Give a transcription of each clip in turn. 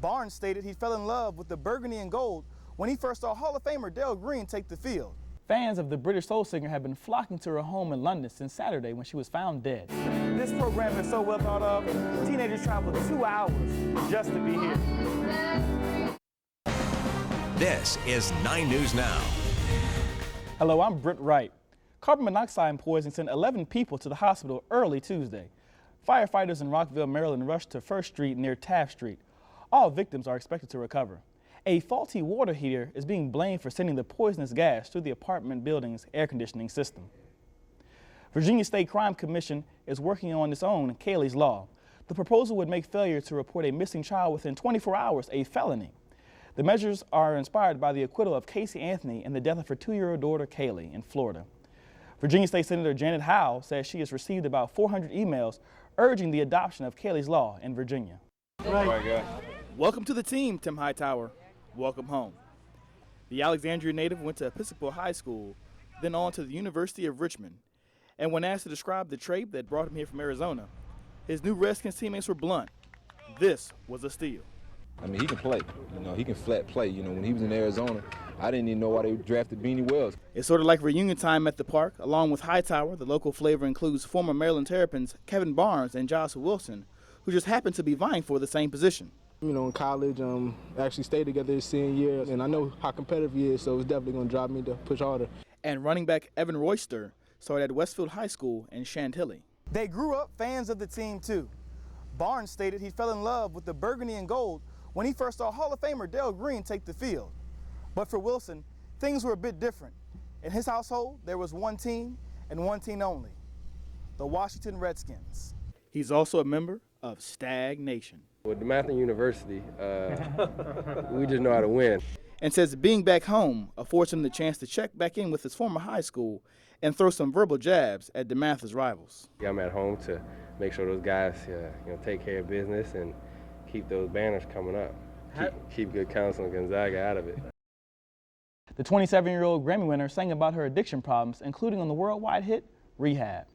Barnes stated he fell in love with the burgundy and gold when he first saw Hall of Famer Dale Green take the field. Fans of the British soul singer have been flocking to her home in London since Saturday when she was found dead. This program is so well thought of, teenagers traveled 2 hours just to be here. This is 9 News Now. Hello, I'm Britt Wright. Carbon monoxide poisoning sent 11 people to the hospital early Tuesday. Firefighters in Rockville, Maryland rushed to 1st Street near Taft Street. All victims are expected to recover. A faulty water heater is being blamed for sending the poisonous gas through the apartment building's air conditioning system. Virginia State Crime Commission is working on its own Kaylee's Law. The proposal would make failure to report a missing child within 24 hours a felony. The measures are inspired by the acquittal of Casey Anthony and the death of her 2-year-old daughter Kaylee in Florida. Virginia State Senator Janet Howell says she has received about 400 emails urging the adoption of Kaylee's Law in Virginia. Right. Welcome to the team, Tim Hightower. Welcome home. The Alexandria native went to Episcopal High School, then on to the University of Richmond. And when asked to describe the trait that brought him here from Arizona, his new Redskins teammates were blunt. This was a steal. I mean, he can play. He can flat play. When he was in Arizona, I didn't even know why they drafted Beanie Wells. It's sort of like reunion time at the park. Along with Hightower, the local flavor includes former Maryland Terrapins Kevin Barnes and Joshua Wilson, who just happened to be vying for the same position. In college, actually stayed together his senior year, and I know how competitive he is, so it's definitely going to drive me to push harder. And running back Evan Royster started at Westfield High School in Chantilly. They grew up fans of the team, too. Barnes stated he fell in love with the burgundy and gold when he first saw Hall of Famer Dale Green take the field. But for Wilson, things were a bit different. In his household, there was one team and one team only, the Washington Redskins. He's also a member of Stag Nation. With DeMatha University, we just know how to win. And says being back home affords him the chance to check back in with his former high school and throw some verbal jabs at DeMatha's rivals. I'm at home to make sure those guys take care of business and keep those banners coming up. Keep good counsel and Gonzaga out of it. The 27-year-old Grammy winner sang about her addiction problems, including on the worldwide hit, Rehab.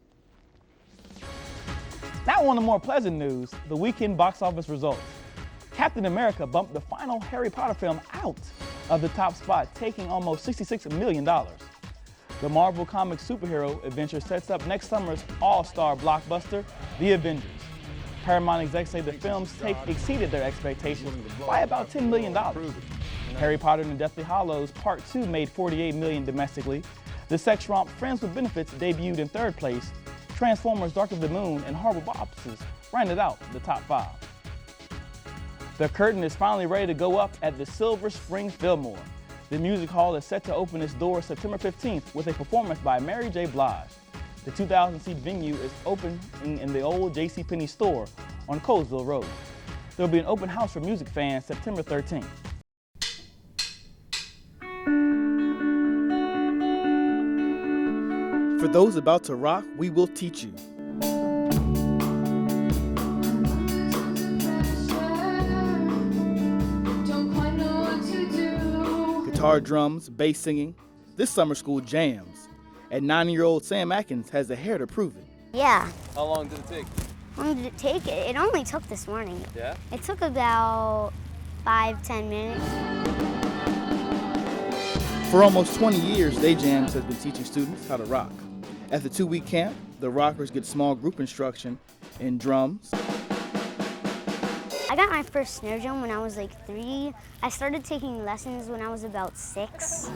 Now on to more pleasant news, the weekend box office results. Captain America bumped the final Harry Potter film out of the top spot, taking almost $66 million. The Marvel Comics superhero adventure sets up next summer's all-star blockbuster, The Avengers. Paramount execs say the film's take exceeded their expectations by about $10 million. Harry Potter and the Deathly Hallows Part 2 made $48 million domestically. The sex romp Friends with Benefits debuted in 3rd place. Transformers Dark of the Moon and Horrible Bosses rounded out the top 5. The curtain is finally ready to go up at the Silver Spring Fillmore. The music hall is set to open its doors September 15th with a performance by Mary J. Blige. The 2,000-seat venue is opening in the old JCPenney store on Colesville Road. There will be an open house for music fans September 13th. For those about to rock, we will teach you. Guitar, drums, bass singing. This summer school jams. And 9-year-old Sam Atkins has the hair to prove it. Yeah. How long did it take? How long did it take? It only took this morning. Yeah? It took about 5-10 minutes. For almost 20 years, Day Jams has been teaching students how to rock. At the 2-week camp, the rockers get small group instruction in drums. I got my first snare drum when I was like 3. I started taking lessons when I was about 6.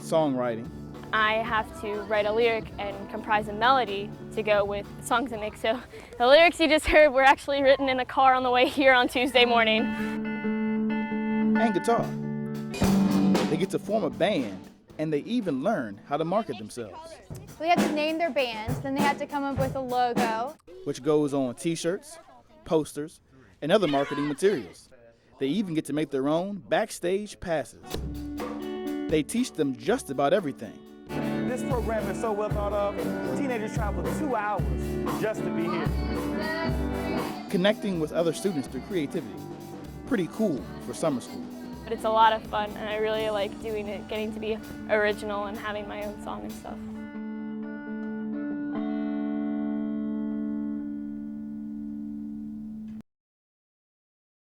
Songwriting. I have to write a lyric and comprise a melody to go with the songs I make. So the lyrics you just heard were actually written in the car on the way here on Tuesday morning. And guitar. They get to form a band, and they even learn how to market themselves. They had to name their bands, then they had to come up with a logo. Which goes on t-shirts, posters, and other marketing materials. They even get to make their own backstage passes. They teach them just about everything. This program is so well thought of, teenagers travel 2 hours just to be here. Connecting with other students through creativity. Pretty cool for summer school. But it's a lot of fun, and I really like doing it, getting to be original and having my own song and stuff.